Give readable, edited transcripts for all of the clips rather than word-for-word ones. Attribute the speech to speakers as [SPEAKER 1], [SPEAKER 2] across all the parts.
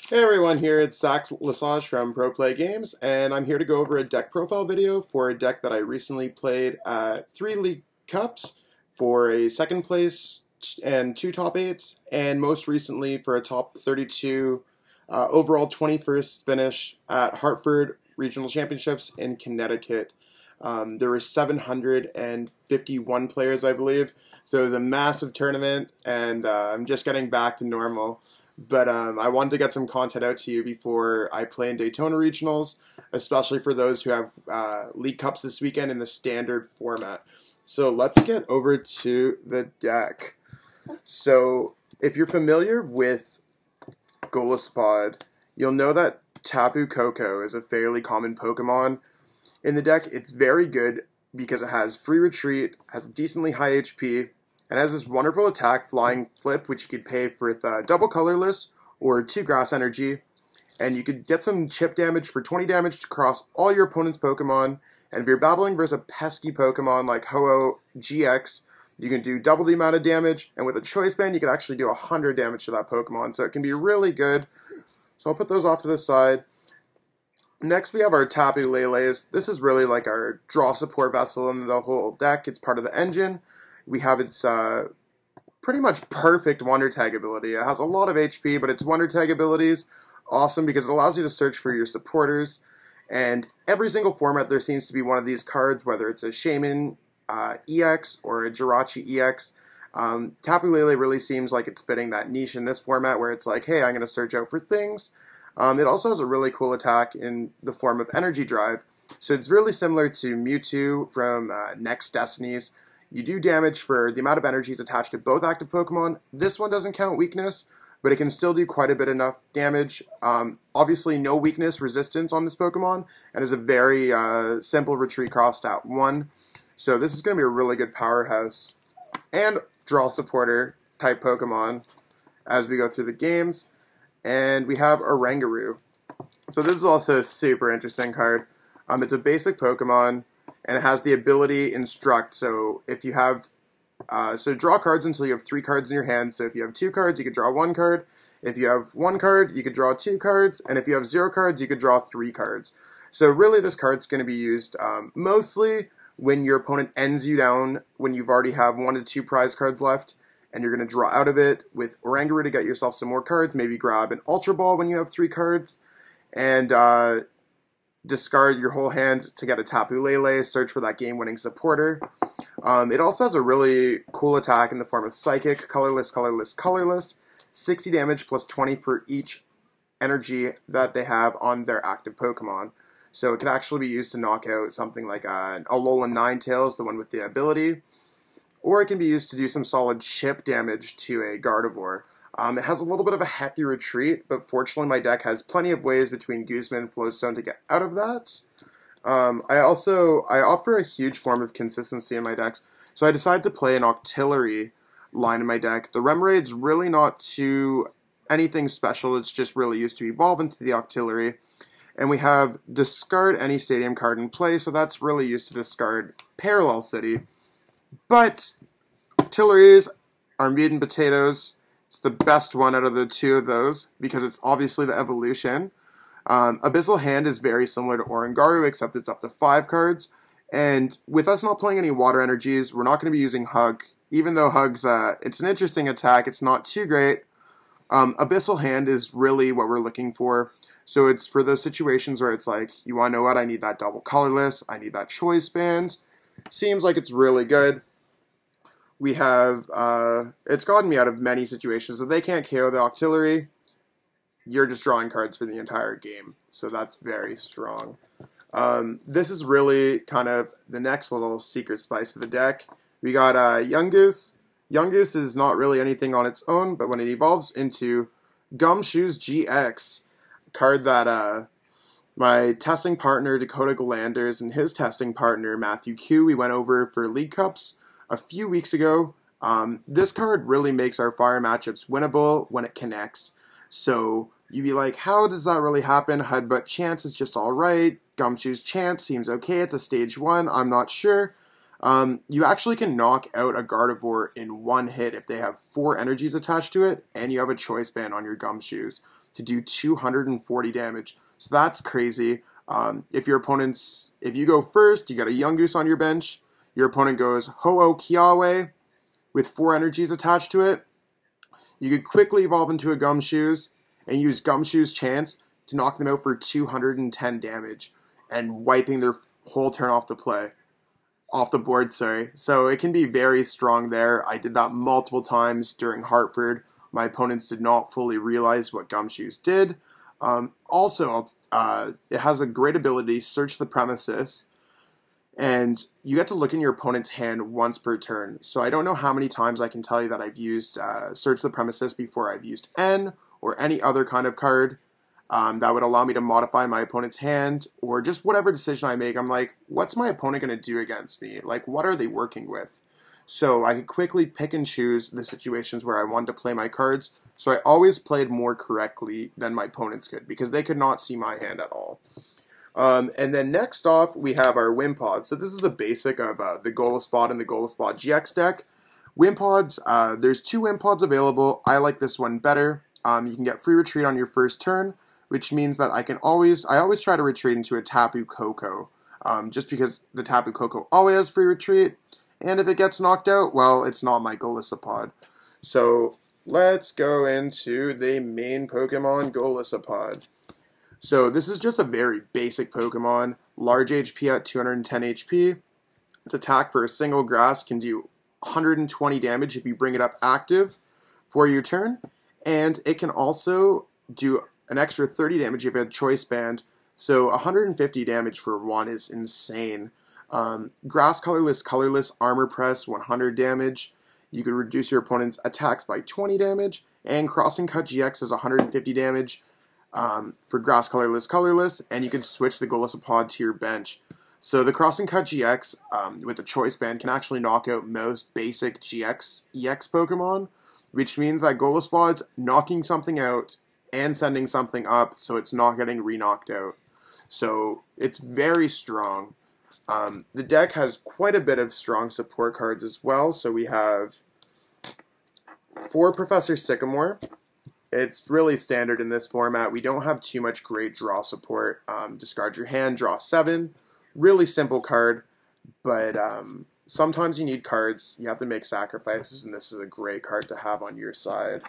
[SPEAKER 1] Hey everyone, here it's Lesage from Pro Play Games, and I'm here to go over a deck profile video for a deck that I recently played at 3 League Cups for a second place and 2 top 8s, and most recently for a top 32 overall 21st finish at Hartford Regional Championships in Connecticut. There were 751 players, I believe, so it was a massive tournament, and I'm just getting back to normal. But I wanted to get some content out to you before I play in Daytona Regionals, especially for those who have League Cups this weekend in the standard format. So let's get over to the deck. So if you're familiar with Golisopod, you'll know that Tapu Koko is a fairly common Pokemon in the deck. It's very good because it has free retreat, has decently high HP, and has this wonderful attack, Flying Flip, which you could pay for with double colorless or 2 grass energy. And you could get some chip damage for 20 damage across all your opponent's Pokemon. And if you're battling versus a pesky Pokemon like Ho-Oh GX, you can do double the amount of damage. And with a Choice Band, you can actually do 100 damage to that Pokemon. So it can be really good. So I'll put those off to the side. Next, we have our Tapu Lele's. This is really like our draw support vessel in the whole deck. It's part of the engine. We have its pretty much perfect Wonder Tag ability. It has a lot of HP, but its Wonder Tag ability is awesome because it allows you to search for your supporters. And every single format there seems to be one of these cards, whether it's a Shaman EX or a Jirachi EX. Tapu Lele really seems like it's fitting that niche in this format where it's like, hey, I'm going to search out for things. It also has a really cool attack in the form of Energy Drive. So it's really similar to Mewtwo from Next Destinies. You do damage for the amount of energies attached to both active Pokemon. This one doesn't count weakness, but it can still do quite a bit enough damage. Obviously, no weakness resistance on this Pokemon, and is a very simple retreat cost at 1. So this is going to be a really good powerhouse and draw supporter type Pokemon as we go through the games. And we have Oranguru. So this is also a super interesting card. It's a basic Pokemon, and it has the ability Instruct. So if you have, draw cards until you have 3 cards in your hand. So if you have 2 cards, you could draw 1 card. If you have 1 card, you could draw 2 cards. And if you have 0 cards, you could draw 3 cards. So really this card's going to be used mostly when your opponent ends you down, when you've already have 1 to 2 prize cards left, and you're going to draw out of it with Oranguru to get yourself some more cards. Maybe grab an Ultra Ball when you have 3 cards. And discard your whole hand to get a Tapu Lele, search for that game-winning supporter. It also has a really cool attack in the form of Psychic, colorless, colorless, colorless, 60 damage plus 20 for each energy that they have on their active Pokemon. So it could actually be used to knock out something like a Alolan Ninetales, the one with the ability, or it can be used to do some solid chip damage to a Gardevoir. It has a little bit of a hefty retreat, but fortunately my deck has plenty of ways between Guzman and Flowstone to get out of that. I opt for a huge form of consistency in my decks, so I decided to play an Octillery line in my deck. The Remaraid's really not too anything special, it's just really used to evolve into the Octillery. And we have discard any stadium card in play, so that's really used to discard Parallel City. But Octilleries are meat and potatoes. It's the best one out of the 2 of those because it's obviously the evolution. Abyssal Hand is very similar to Oranguru, except it's up to 5 cards. And with us not playing any water energies, we're not going to be using Hug. Even though Hug's it's an interesting attack, it's not too great. Abyssal Hand is really what we're looking for. So it's for those situations where it's like, you want to know what, I need that double colorless, I need that Choice Band. Seems like it's really good. We have, it's gotten me out of many situations. If they can't KO the Octillery, you're just drawing cards for the entire game. So that's very strong. This is really kind of the next little secret spice of the deck. We got Yungoos. Yungoos is not really anything on its own, but when it evolves into Gumshoos GX, a card that my testing partner Dakota Galanders and his testing partner Matthew Q, we went over for League Cups a few weeks ago. This card really makes our fire matchups winnable when it connects. So you'd be like, how does that really happen? Headbutt Chance is just alright. Gumshoos Chance seems okay. It's a stage 1. I'm not sure. You actually can knock out a Gardevoir in 1 hit if they have 4 energies attached to it, and you have a Choice Band on your Gumshoos. to do 240 damage. So that's crazy. If you go first, you got a Yungoos on your bench. Your opponent goes Ho-Oh Kiawe with 4 energies attached to it. You could quickly evolve into a Gumshoos and use Gumshoos' chance to knock them out for 210 damage and wiping their whole turn off the board, sorry. So it can be very strong there. I did that multiple times during Hartford. My opponents did not fully realize what Gumshoos did. Also, it has a great ability, Search the Premises, and you get to look in your opponent's hand once per turn. So I don't know how many times I can tell you that I've used Search the Premises before I've used N or any other kind of card that would allow me to modify my opponent's hand, or just whatever decision I make. I'm like, what's my opponent going to do against me? Like, what are they working with? So I could quickly pick and choose the situations where I wanted to play my cards. So I always played more correctly than my opponents could, because they could not see my hand at all. And then next off, we have our Wimpod. So this is the basic of the Golisopod and the Golisopod GX deck. Wimpods, there's 2 Wimpods available. I like this one better. You can get free retreat on your first turn, which means that I always try to retreat into a Tapu Koko, just because the Tapu Koko always has free retreat, and if it gets knocked out, well, it's not my Golisopod. So let's go into the main Pokemon, Golisopod. So this is just a very basic Pokemon, large HP at 210 HP. Its attack for a single grass can do 120 damage if you bring it up active for your turn, and it can also do an extra 30 damage if you have Choice Band, so 150 damage for 1 is insane. Grass colorless, armor press, 100 damage. You could reduce your opponent's attacks by 20 damage, and Crossing Cut GX is 150 damage for grass colorless, and you can switch the Golisopod to your bench. So the Crossing Cut GX with the Choice Band can actually knock out most basic GX EX Pokemon, which means that Golisopod's knocking something out and sending something up, so it's not getting re-knocked out. So it's very strong. The deck has quite a bit of strong support cards as well. So we have 4 Professor Sycamore. It's really standard in this format. We don't have too much great draw support. Discard your hand, draw 7. Really simple card, but sometimes you need cards. You have to make sacrifices, and this is a great card to have on your side.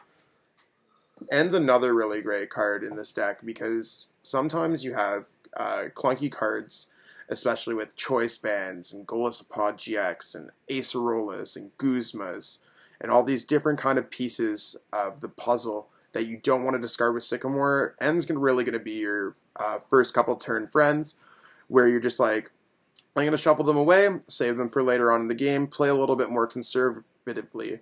[SPEAKER 1] N's another really great card in this deck, because sometimes you have clunky cards, especially with Choice Bands and Golisopod GX and Acerolas and Guzmas and all these different kind of pieces of the puzzle that you don't want to discard with Sycamore. N's really going to be your first couple turn friends, where you're just like, I'm going to shuffle them away, save them for later on in the game, play a little bit more conservatively.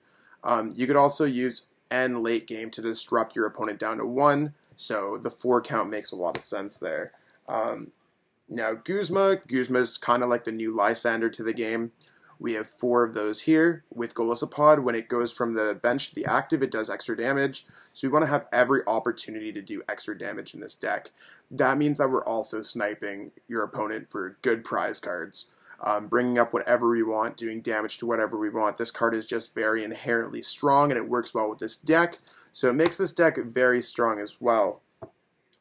[SPEAKER 1] You could also use N late game to disrupt your opponent down to 1, so the 4 count makes a lot of sense there. Now Guzma's kind of like the new Lysander to the game. We have 4 of those here. With Golisopod, when it goes from the bench to the active, it does extra damage. So we want to have every opportunity to do extra damage in this deck. That means that we're also sniping your opponent for good prize cards. Bringing up whatever we want, doing damage to whatever we want. This card is just very inherently strong, and it works well with this deck. So it makes this deck very strong as well.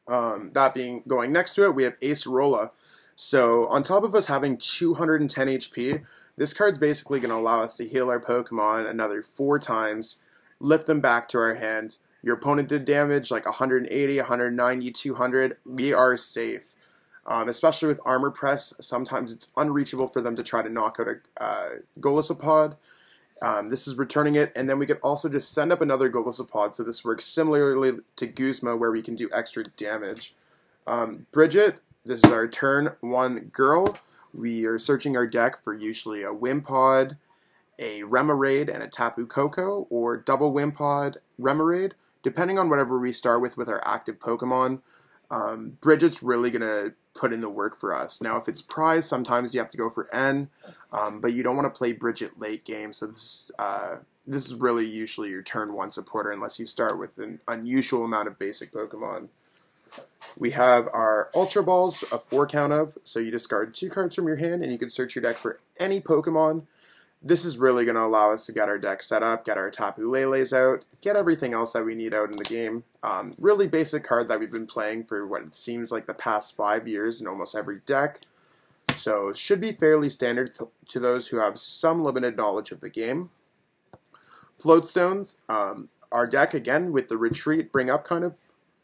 [SPEAKER 1] That being going next to it, we have Acerola. So on top of us having 210 HP, this card's basically going to allow us to heal our Pokemon another 4 times, lift them back to our hand. Your opponent did damage like 180, 190, 200. We are safe. Especially with Armor Press, sometimes it's unreachable for them to try to knock out a Golisopod. This is returning it, and then we could also just send up another Golisopod, so this works similarly to Guzma, where we can do extra damage. Bridget, this is our turn 1 girl. We are searching our deck for usually a Wimpod, a Remoraid, and a Tapu Koko, or double Wimpod, Remoraid, depending on whatever we start with our active Pokemon. Bridget's really going to put in the work for us. Now, if it's prize, sometimes you have to go for N, but you don't want to play Bridget late game, so this is really usually your turn 1 supporter, unless you start with an unusual amount of basic Pokemon. We have our Ultra Balls, a 4 count of, so you discard 2 cards from your hand, and you can search your deck for any Pokemon this is really going to allow us to get our deck set up, get our Tapu Leles out, get everything else that we need out in the game. Really basic card that we've been playing for what it seems like the past 5 years in almost every deck. So it should be fairly standard to those who have some limited knowledge of the game. Floatstones, our deck, again, with the retreat, bring up kind of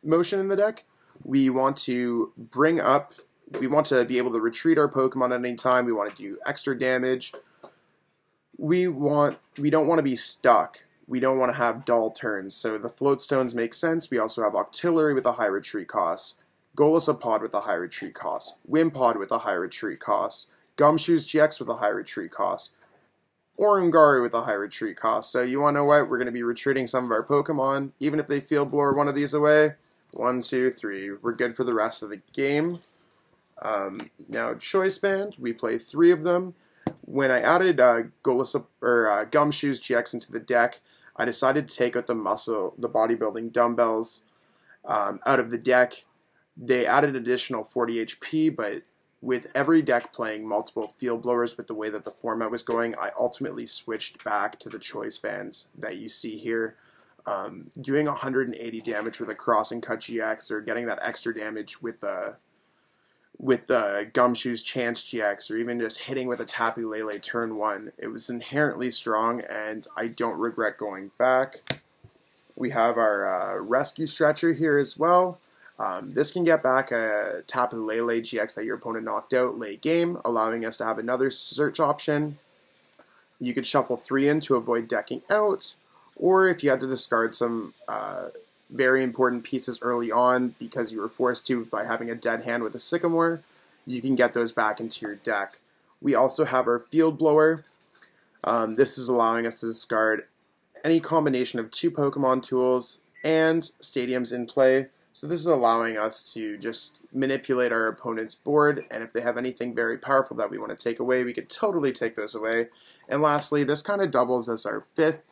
[SPEAKER 1] motion in the deck. We want to bring up, we want to be able to retreat our Pokemon at any time. We want to do extra damage. We don't want to be stuck. We don't want to have dull turns. So the Floatstones make sense. We also have Octillery with a high retreat cost, Golisopod with a high retreat cost, Wimpod with a high retreat cost, Gumshoos GX with a high retreat cost, Orangari with a high retreat cost. So you want to know what? We're going to be retreating some of our Pokemon. Even if they Field Blower one of these away, 1, 2, 3. We're good for the rest of the game. Now Choice Band, we play 3 of them. When I added Gumshoos GX into the deck, I decided to take out the bodybuilding dumbbells out of the deck. They added additional 40 HP, but with every deck playing multiple Field Blowers with the way that the format was going, I ultimately switched back to the Choice Bands that you see here. Doing 180 damage with a Cross and Cut GX, or getting that extra damage with the Gumshoos Chance GX, or even just hitting with a Tapu Lele turn 1. It was inherently strong, and I don't regret going back. We have our Rescue Stretcher here as well. This can get back a Tapu Lele GX that your opponent knocked out late game, allowing us to have another search option. You could shuffle 3 in to avoid decking out, or if you had to discard some very important pieces early on because you were forced to by having a dead hand with a Sycamore, you can get those back into your deck. We also have our Field Blower. This is allowing us to discard any combination of 2 Pokemon tools and stadiums in play. So this is allowing us to just manipulate our opponent's board, and if they have anything very powerful that we want to take away, we could totally take those away. And lastly, this kind of doubles as our 5th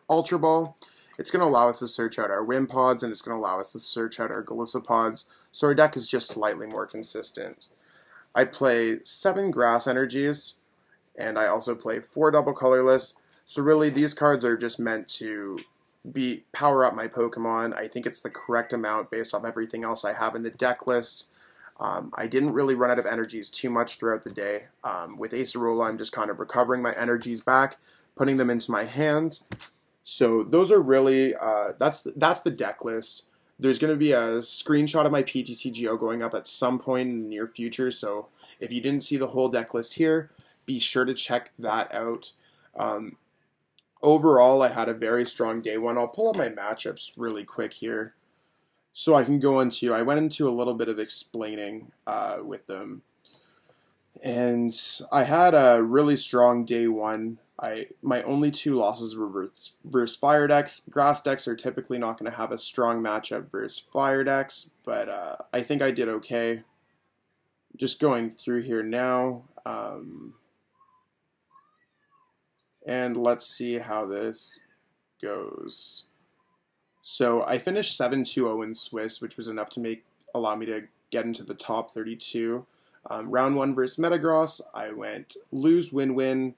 [SPEAKER 1] Ultra Ball. It's going to allow us to search out our Wimpods, and it's going to allow us to search out our Golisopods, so our deck is just slightly more consistent. I play 7 Grass Energies, and I also play 4 Double Colorless, so really these cards are just meant to power up my Pokemon. I think it's the correct amount based off everything else I have in the deck list. I didn't really run out of energies too much throughout the day. With Acerola, I'm just kind of recovering my energies back, putting them into my hand. So those are really, that's the deck list. There's going to be a screenshot of my PTCGO going up at some point in the near future, so if you didn't see the whole deck list here, be sure to check that out. Overall, I had a very strong day 1. I'll pull up my matchups really quick here so I can go into, I went into a little bit of explaining with them. And I had a really strong day 1. My only 2 losses were versus fire decks. Grass decks are typically not going to have a strong matchup versus fire decks, but I think I did okay. Just going through here now, and let's see how this goes. So I finished 7-2-0 in Swiss, which was enough to allow me to get into the top 32. Round 1 versus Metagross, I went lose, win, win.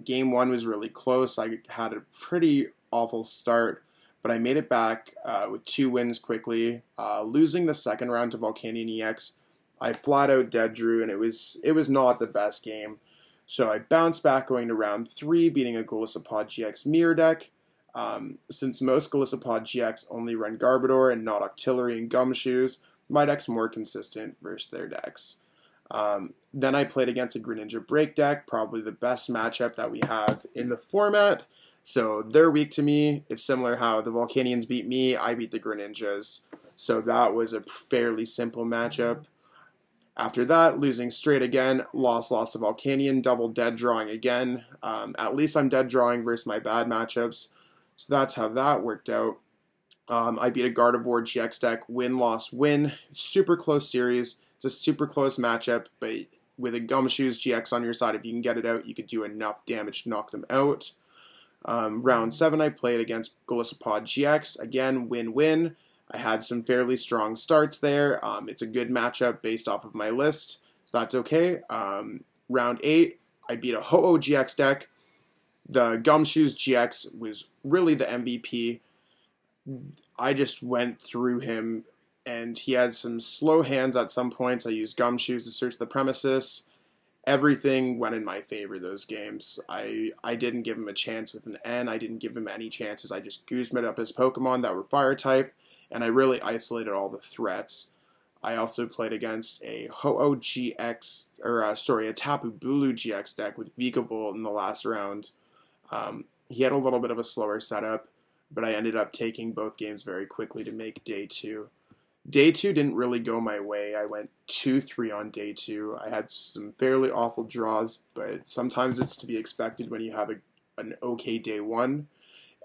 [SPEAKER 1] Game 1 was really close. I had a pretty awful start, but I made it back with 2 wins quickly. Losing the second round to Volcanion EX, I flat out dead drew, and it was not the best game. So I bounced back going to round 3, beating a Golisopod GX mirror deck. Since most Golisopod GX only run Garbodor and not Octillery and Gumshoos, my deck's more consistent versus their decks. Then I played against a Greninja Break deck, probably the best matchup that we have in the format. So they're weak to me. It's similar how the Volcanions beat me, I beat the Greninjas. So that was a fairly simple matchup. After that, losing straight again, lost to Volcanion, double dead drawing again. At least I'm dead drawing versus my bad matchups. So that's how that worked out. I beat a Gardevoir GX deck, win, loss, win. Super close series. It's a super close matchup, but with a Gumshoos GX on your side, if you can get it out, you could do enough damage to knock them out. Round 7, I played against Golisopod GX. Again, win-win. I had some fairly strong starts there. It's a good matchup based off of my list, so that's okay. Round 8, I beat a Ho-Oh GX deck. The Gumshoos GX was really the MVP. I just went through him, and he had some slow hands at some points. I used Gumshoos to search the premises. Everything went in my favor those games. I didn't give him a chance with an N. I didn't give him any chances. I just Guzmed up his Pokemon that were fire type, and I really isolated all the threats. I also played against a Ho-Oh GX, a Tapu Bulu GX deck with Vikavolt in the last round. He had a little bit of a slower setup, but I ended up taking both games very quickly to make day 2. Day 2 didn't really go my way. I went 2-3 on day 2. I had some fairly awful draws, but sometimes it's to be expected when you have an okay day 1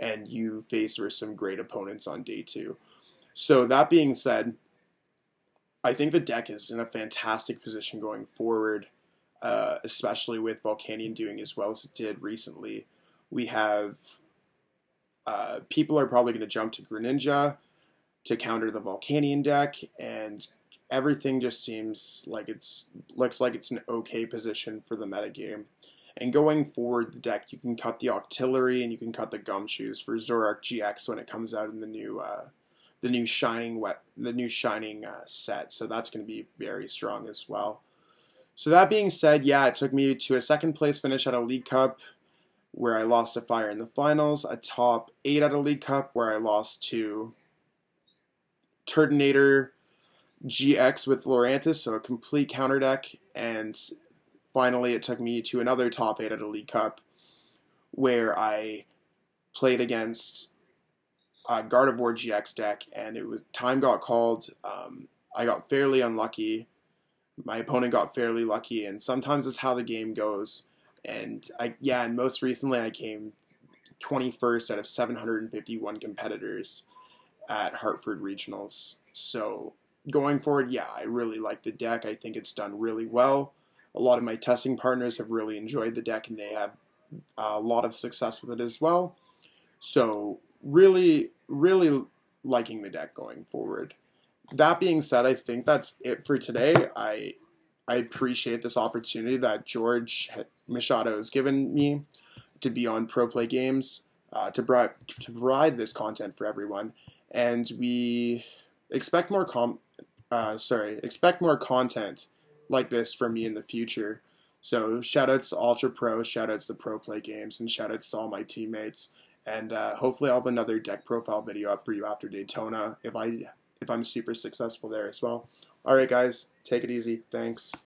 [SPEAKER 1] and you face some great opponents on day 2. So that being said, I think the deck is in a fantastic position going forward, especially with Volcanion doing as well as it did recently. We have people are probably going to jump to Greninja to counter the Volcanion deck, and everything just seems like looks like it's an okay position for the metagame. And going forward, the deck, you can cut the Octillery and you can cut the Gumshoos for Zoroark GX when it comes out in the new Shining set. So that's going to be very strong as well. So that being said, yeah, it took me to a second place finish at a League Cup where I lost to Fire in the finals, a top 8 at a League Cup where I lost to Turtonator GX with Lurantis, so a complete counter deck, and finally it took me to another top 8 at a League Cup where I played against a Gardevoir GX deck, and time got called. I got fairly unlucky. My opponent got fairly lucky, and sometimes it's how the game goes. And and most recently I came 21st out of 751 competitors at Hartford Regionals. So going forward, yeah, I really like the deck. I think it's done really well. A lot of my testing partners have really enjoyed the deck, and they have a lot of success with it as well. So really, really liking the deck going forward. That being said, I think that's it for today. I appreciate this opportunity that George Machado has given me to be on Pro Play Games, to provide this content for everyone. And we expect more expect more content like this from me in the future. So shoutouts to Ultra Pro, shoutouts to Pro Play Games, and shoutouts to all my teammates. And hopefully I'll have another deck profile video up for you after Daytona if I'm super successful there as well. Alright guys, take it easy. Thanks.